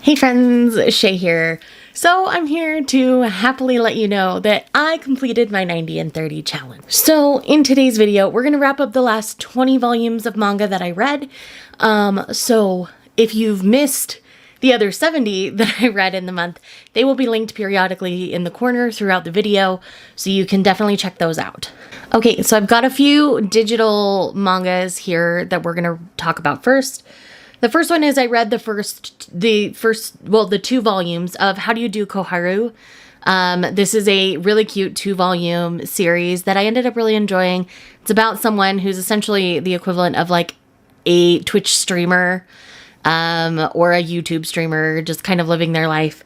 Hey friends, Shay here. So I'm here to happily let you know that I completed my 90 and 30 challenge. So in today's video, we're going to wrap up the last 20 volumes of manga that I read. So if you've missed the other 70 that I read in the month, they will be linked periodically in the corner throughout the video, so you can definitely check those out. Okay, so I've got a few digital mangas here that we're going to talk about first. The first one is I read the two volumes of How Do You Do Koharu. This is a really cute 2-volume series that I ended up really enjoying. It's about someone who's essentially the equivalent of like a Twitch streamer or a YouTube streamer, just kind of living their life.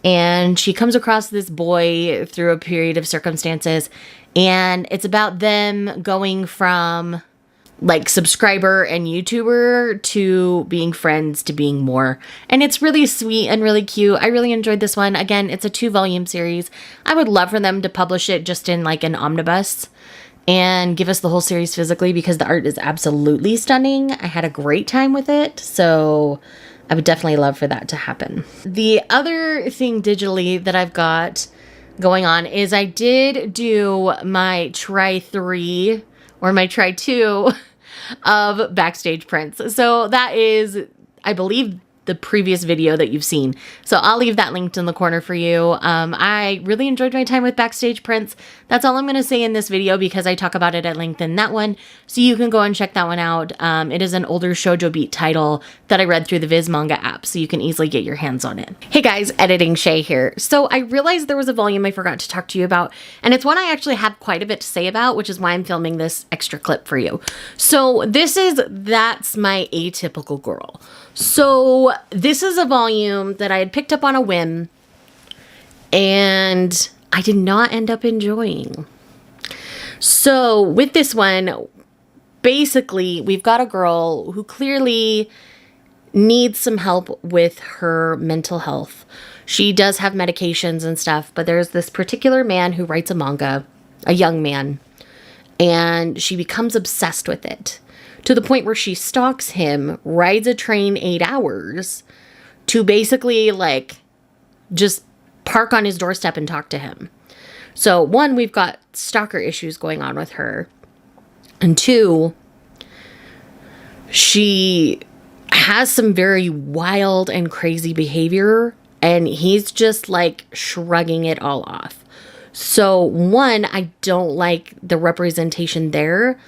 And she comes across this boy through a period of circumstances, and it's about them going from like subscriber and YouTuber to being friends to being more. And it's really sweet and really cute. I really enjoyed this one. Again, it's a 2-volume series. I would love for them to publish it just in like an omnibus and give us the whole series physically, because the art is absolutely stunning. I had a great time with it, so I would definitely love for that to happen. The other thing digitally that I've got going on is I did do my try 3 or my try 2 of Backstage Prints. So that is, I believe, the previous video that you've seen. So I'll leave that linked in the corner for you. I really enjoyed my time with Backstage Prints. That's all I'm going to say in this video, because I talk about it at length in that one. So you can go and check that one out. It is an older Shoujo Beat title that I read through the Viz Manga app, so you can easily get your hands on it. Hey guys, Editing Shay here. So I realized there was a volume I forgot to talk to you about, and it's one I actually have quite a bit to say about, which is why I'm filming this extra clip for you. So this is That's My Atypical Girl. So this is a volume that I had picked up on a whim, and I did not end up enjoying. So with this one, basically, we've got a girl who clearly needs some help with her mental health. She does have medications and stuff, but there's this particular man who writes a manga, a young man, and she becomes obsessed with it, to the point where she stalks him, rides a train 8 hours to basically like just park on his doorstep and talk to him. So 1, we've got stalker issues going on with her. And 2, she has some very wild and crazy behavior, and he's just like shrugging it all off. So 1, I don't like the representation there,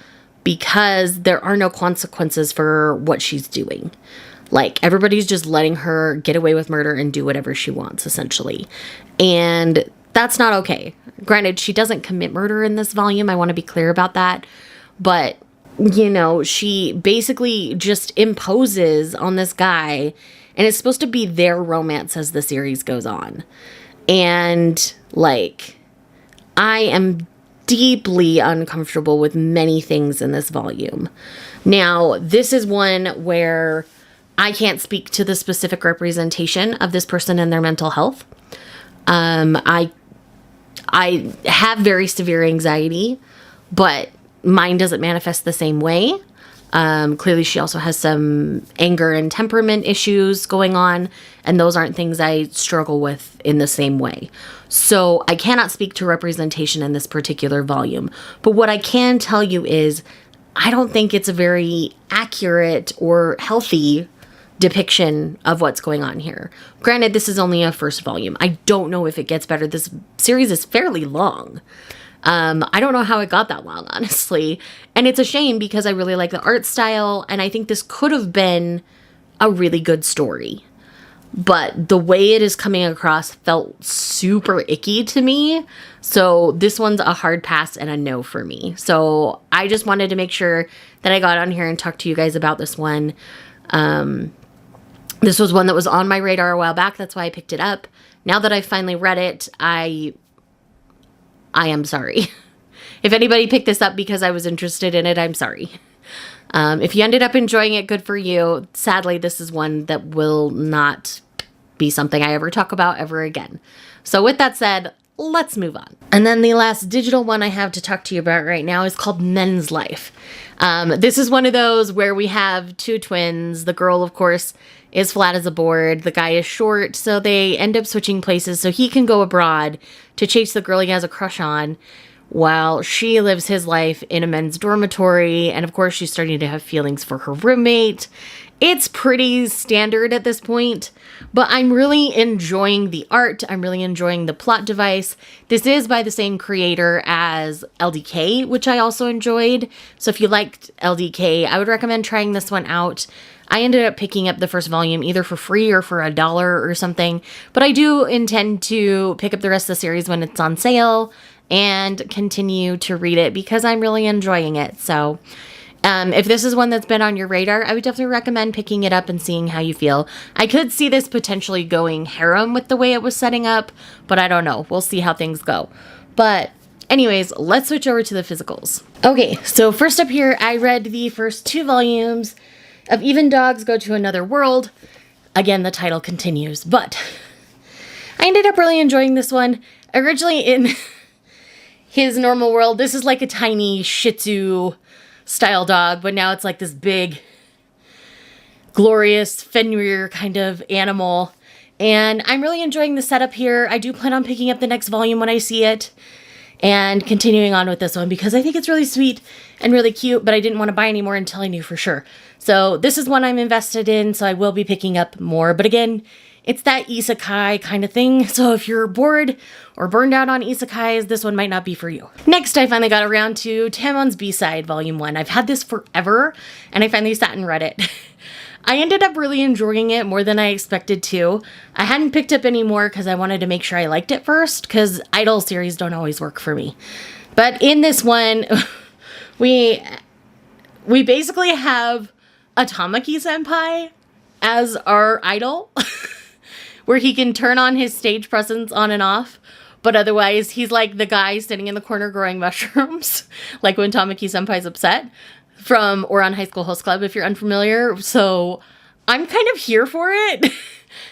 because there are no consequences for what she's doing. Like, everybody's just letting her get away with murder and do whatever she wants, essentially. And that's not okay. Granted, she doesn't commit murder in this volume. I want to be clear about that. But, you know, she basically just imposes on this guy, and it's supposed to be their romance as the series goes on. And, like, I am deeply uncomfortable with many things in this volume. Now, this is one where I can't speak to the specific representation of this person and their mental health. I have very severe anxiety, but mine doesn't manifest the same way. Clearly, she also has some anger and temperament issues going on, and those aren't things I struggle with in the same way. So I cannot speak to representation in this particular volume. But what I can tell you is I don't think it's a very accurate or healthy depiction of what's going on here. Granted, this is only a first volume. I don't know if it gets better. This series is fairly long. I don't know how it got that long, honestly. And it's a shame, because I really like the art style, and I think this could have been a really good story. But the way it is coming across felt super icky to me. So this one's a hard pass and a no for me. So I just wanted to make sure that I got on here and talked to you guys about this one. This was one that was on my radar a while back. That's why I picked it up. Now that I've finally read it, I am sorry. If anybody picked this up because I was interested in it, I'm sorry. If you ended up enjoying it, good for you. Sadly, this is one that will not be something I ever talk about ever again. So with that said, let's move on. And then the last digital one I have to talk to you about right now is called Men's Life. This is one of those where we have two twins. The girl, of course, is flat as a board. The guy is short, so they end up switching places so he can go abroad to chase the girl he has a crush on, while she lives his life in a men's dormitory. And of course, she's starting to have feelings for her roommate. It's pretty standard at this point, but I'm really enjoying the art. I'm really enjoying the plot device. This is by the same creator as LDK, which I also enjoyed. So if you liked LDK, I would recommend trying this one out. I ended up picking up the first volume either for free or for $1 or something, but I do intend to pick up the rest of the series when it's on sale and continue to read it because I'm really enjoying it. So if this is one that's been on your radar, I would definitely recommend picking it up and seeing how you feel. I could see this potentially going harem with the way it was setting up, but I don't know. We'll see how things go. But anyways, let's switch over to the physicals. Okay, so first up here, I read the first 2 volumes of Even Dogs Go to Another World. Again, the title continues, but I ended up really enjoying this one. Originally in his normal world, this is like a tiny Shih Tzu style dog, but now it's like this big, glorious Fenrir kind of animal. And I'm really enjoying the setup here. I do plan on picking up the next volume when I see it and continuing on with this one because I think it's really sweet and really cute, but I didn't want to buy any more until I knew for sure. So this is one I'm invested in, so I will be picking up more. But again, it's that isekai kind of thing, so if you're bored or burned out on isekais, this one might not be for you. Next, I finally got around to Taemon's Bside Volume 1. I've had this forever, and I finally sat and read it. I ended up really enjoying it more than I expected to. I hadn't picked up any more because I wanted to make sure I liked it first, because idol series don't always work for me. But in this one, we basically have a Tamaki-senpai as our idol. Where he can turn on his stage presence on and off, but otherwise he's like the guy sitting in the corner growing mushrooms, like when Tamaki-senpai's upset, from Ouran High School Host Club, if you're unfamiliar. So I'm kind of here for it.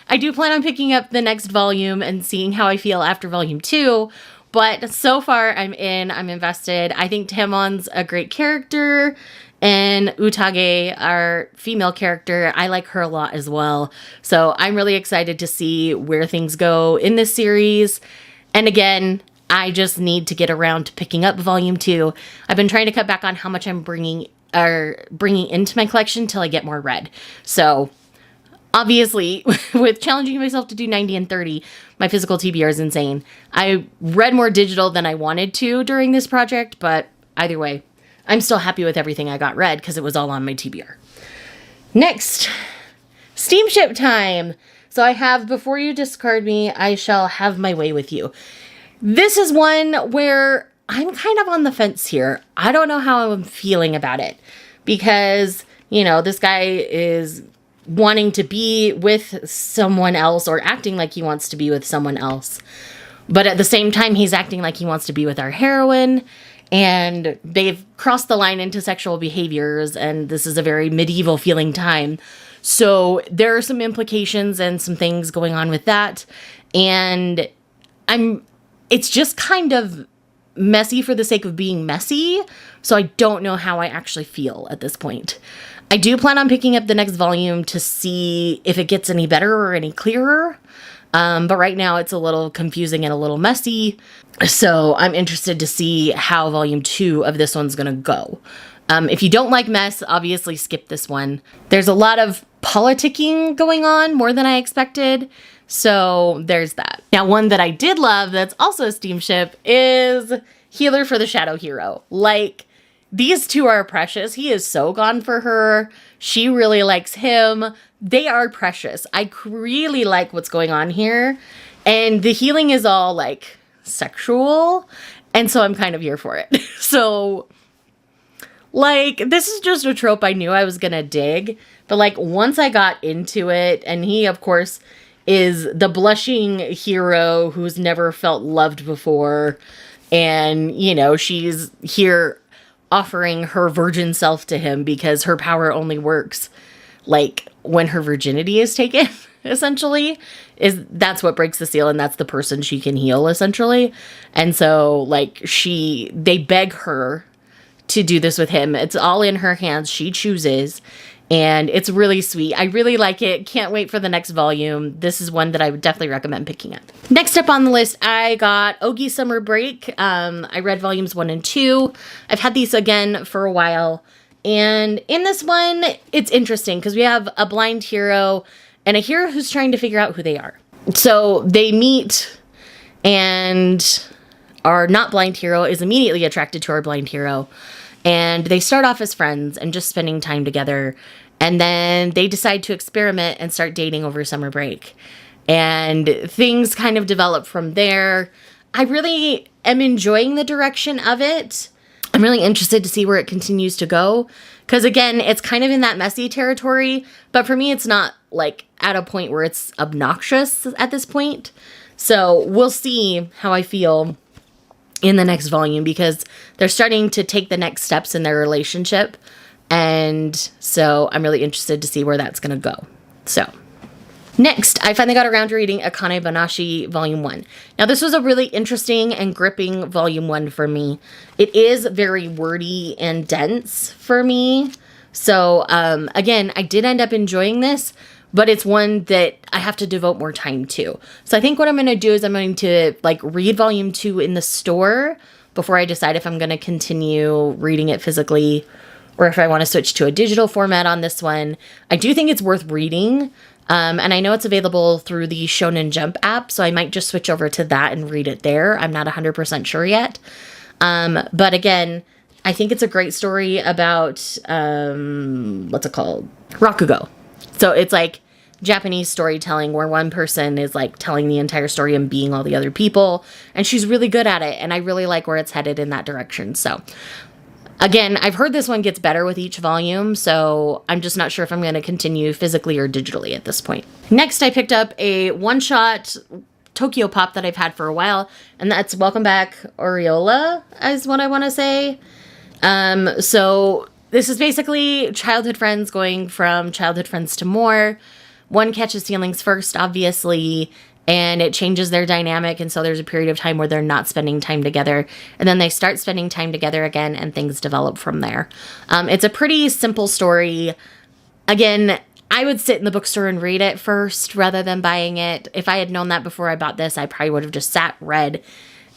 I do plan on picking up the next volume and seeing how I feel after volume 2, but so far I'm invested. I think Taemon's a great character. And Utage, our female character, I like her a lot as well. So I'm really excited to see where things go in this series. And again, I just need to get around to picking up volume 2. I've been trying to cut back on how much I'm bringing into my collection till I get more read. So obviously, with challenging myself to do 90 and 30, my physical TBR is insane. I read more digital than I wanted to during this project, but either way, I'm still happy with everything I got read because it was all on my TBR. Next, Steamship time. So I have Before You Discard Me, I Shall Have My Way With You. This is one where I'm kind of on the fence here. I don't know how I'm feeling about it because, you know, this guy is wanting to be with someone else or acting like he wants to be with someone else. But at the same time, he's acting like he wants to be with our heroine. And they've crossed the line into sexual behaviors, and this is a very medieval feeling time. So there are some implications and some things going on with that. And it's just kind of messy for the sake of being messy. So I don't know how I actually feel at this point. I do plan on picking up the next volume to see if it gets any better or any clearer. But right now it's a little confusing and a little messy. So I'm interested to see how volume 2 of this one's going to go. If you don't like mess, obviously skip this one. There's a lot of politicking going on, more than I expected. So there's that. Now, one that I did love that's also a Steamship is Healer for the Shadow Hero. Like, these two are precious. He is so gone for her. She really likes him. They are precious. I really like what's going on here. And the healing is all like sexual. And so I'm kind of here for it. So like, this is just a trope I knew I was going to dig. But like, once I got into it, and he, of course, is the blushing hero who's never felt loved before. And, you know, she's here offering her virgin self to him because her power only works like when her virginity is taken, essentially. That's what breaks the seal, and that's the person she can heal, essentially. And so like they beg her to do this with him. It's all in her hands. She chooses. And it's really sweet. I really like it. Can't wait for the next volume. This is one that I would definitely recommend picking up. Next up on the list, I got Ogi Summer Break. I read volumes 1 and 2. I've had these again for a while. And in this one, it's interesting because we have a blind hero and a hero who's trying to figure out who they are. So they meet, and our not blind hero is immediately attracted to our blind hero. And they start off as friends and just spending time together. And then they decide to experiment and start dating over summer break. And things kind of develop from there. I really am enjoying the direction of it. I'm really interested to see where it continues to go. Because again, it's kind of in that messy territory. But for me, it's not like at a point where it's obnoxious at this point. So we'll see how I feel in the next volume, because they're starting to take the next steps in their relationship. And so I'm really interested to see where that's going to go. So next, I finally got around to reading Aane Bonashi Volume 1. Now, this was a really interesting and gripping Volume 1 for me. It is very wordy and dense for me. So, again, I did end up enjoying this, but it's one that I have to devote more time to. So I think what I'm going to do is I'm going to read Volume 2 in the store before I decide if I'm going to continue reading it physically or if I want to switch to a digital format on this one. I do think it's worth reading. And I know it's available through the Shonen Jump app, so I might just switch over to that and read it there. I'm not 100% sure yet. But again, I think it's a great story about, what's it called? Rakugo. So it's like Japanese storytelling where one person is like telling the entire story and being all the other people. And she's really good at it. And I really like where it's headed in that direction. So again, I've heard this one gets better with each volume. So I'm just not sure if I'm going to continue physically or digitally at this point. Next, I picked up a one-shot Tokyo Pop that I've had for a while. And that's Welcome Back Orola is what I want to say. So this is basically childhood friends going from childhood friends to more. One catches feelings first, obviously, and it changes their dynamic. And so there's a period of time where they're not spending time together. And then they start spending time together again, and things develop from there. It's a pretty simple story. Again, I would sit in the bookstore and read it first rather than buying it. If I had known that before I bought this, I probably would have just sat, read,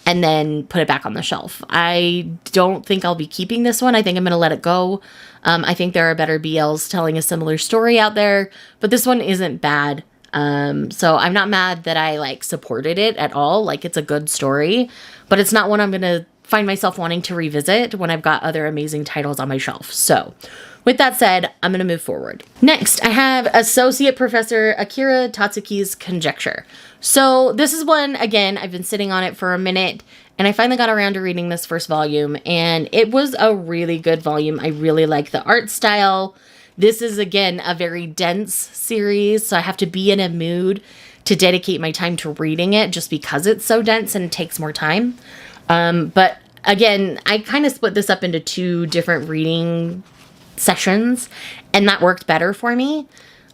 and then put it back on the shelf. I don't think I'll be keeping this one. I think I'm going to let it go. I think there are better BLs telling a similar story out there, but this one isn't bad. So I'm not mad that I supported it at all. It's a good story, but it's not one I'm going to find myself wanting to revisit when I've got other amazing titles on my shelf. So with that said, I'm going to move forward. Next, I have Associate Professor Akira Tatsuki's Conjecture. So this is one, again, I've been sitting on it for a minute, and I finally got around to reading this first volume, and it was a really good volume. I really like the art style. This is, again, a very dense series, so I have to be in a mood to dedicate my time to reading it just because it's so dense and takes more time. But again, I kind of split this up into 2 different reading sessions, and that worked better for me.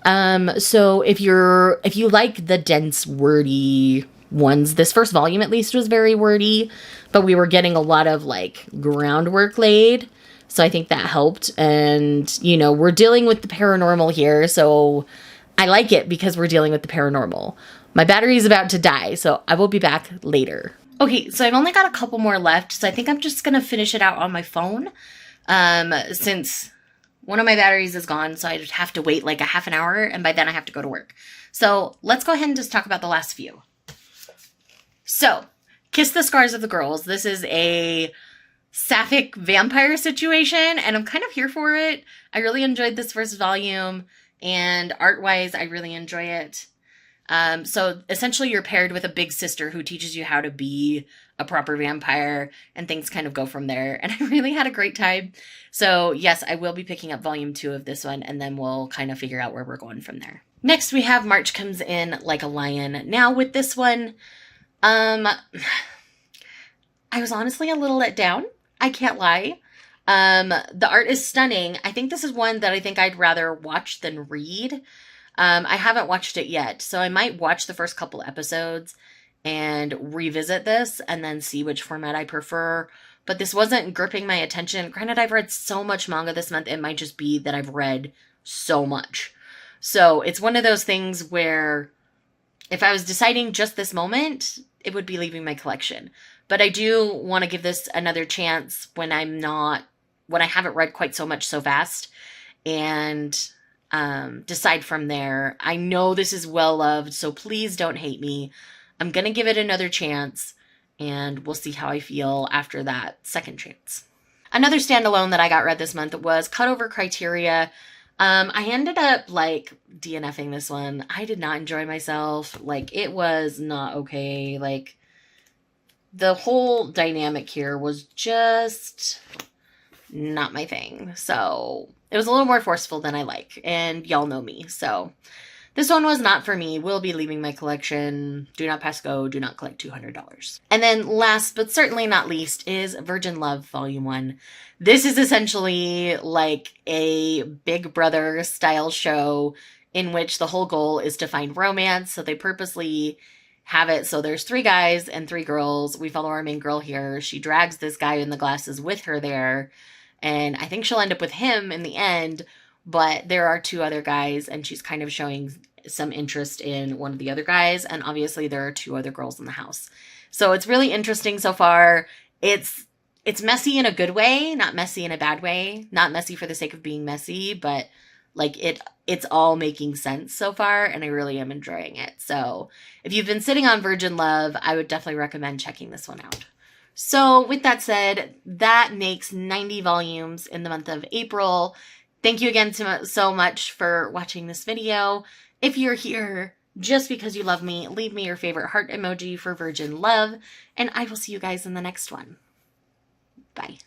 So if you like the dense, wordy ones, this first volume at least was very wordy, but we were getting a lot of groundwork laid. So I think that helped. And, we're dealing with the paranormal here. So I like it because we're dealing with the paranormal. My battery is about to die, so I will be back later. Okay, so I've only got a couple more left. So I think I'm just going to finish it out on my phone. Since one of my batteries is gone, so I'd have to wait a half an hour, and by then I have to go to work. So let's go ahead and just talk about the last few. So, Kiss the Scars of the Girls. This is a sapphic vampire situation, and I'm kind of here for it. I really enjoyed this first volume, and art-wise, I really enjoy it. So essentially you're paired with a big sister who teaches you how to be a proper vampire, and things kind of go from there. And I really had a great time. So yes, I will be picking up volume 2 of this one, and then we'll kind of figure out where we're going from there. Next, we have March Comes In Like a Lion. Now with this one, I was honestly a little let down. I can't lie. The art is stunning. I think this is one that I think I'd rather watch than read. I haven't watched it yet, so I might watch the first couple episodes and revisit this and then see which format I prefer. But this wasn't gripping my attention. Granted, I've read so much manga this month, it might just be that I've read so much. So it's one of those things where if I was deciding just this moment, it would be leaving my collection. But I do want to give this another chance when when I haven't read quite so much so fast, and decide from there. I know this is well loved, so please don't hate me. I'm going to give it another chance, and we'll see how I feel after that second chance. Another standalone that I got read this month was Cutover Criteria. I ended up like DNFing this one. I did not enjoy myself. Like, it was not okay. Like, the whole dynamic here was just not my thing. So it was a little more forceful than I like, and y'all know me. So this one was not for me. Will be leaving my collection. Do not pass go. Do not collect $200. And then last but certainly not least is Virgin Love Volume 1. This is essentially like a Big Brother style show in which the whole goal is to find romance. So they purposely have it so there's 3 guys and 3 girls. We follow our main girl here. She drags this guy in the glasses with her there, and I think she'll end up with him in the end, but there are 2 other guys, and she's kind of showing some interest in one of the other guys, and obviously there are 2 other girls in the house. So it's really interesting so far. It's messy in a good way, not messy in a bad way. Not messy for the sake of being messy, but like it's all making sense so far, and I really am enjoying it. So if you've been sitting on Virgin Love, I would definitely recommend checking this one out. So with that said, that makes 90 volumes in the month of April. Thank you again so much for watching this video. If you're here just because you love me, leave me your favorite heart emoji for Virgin Love, and I will see you guys in the next one. Bye.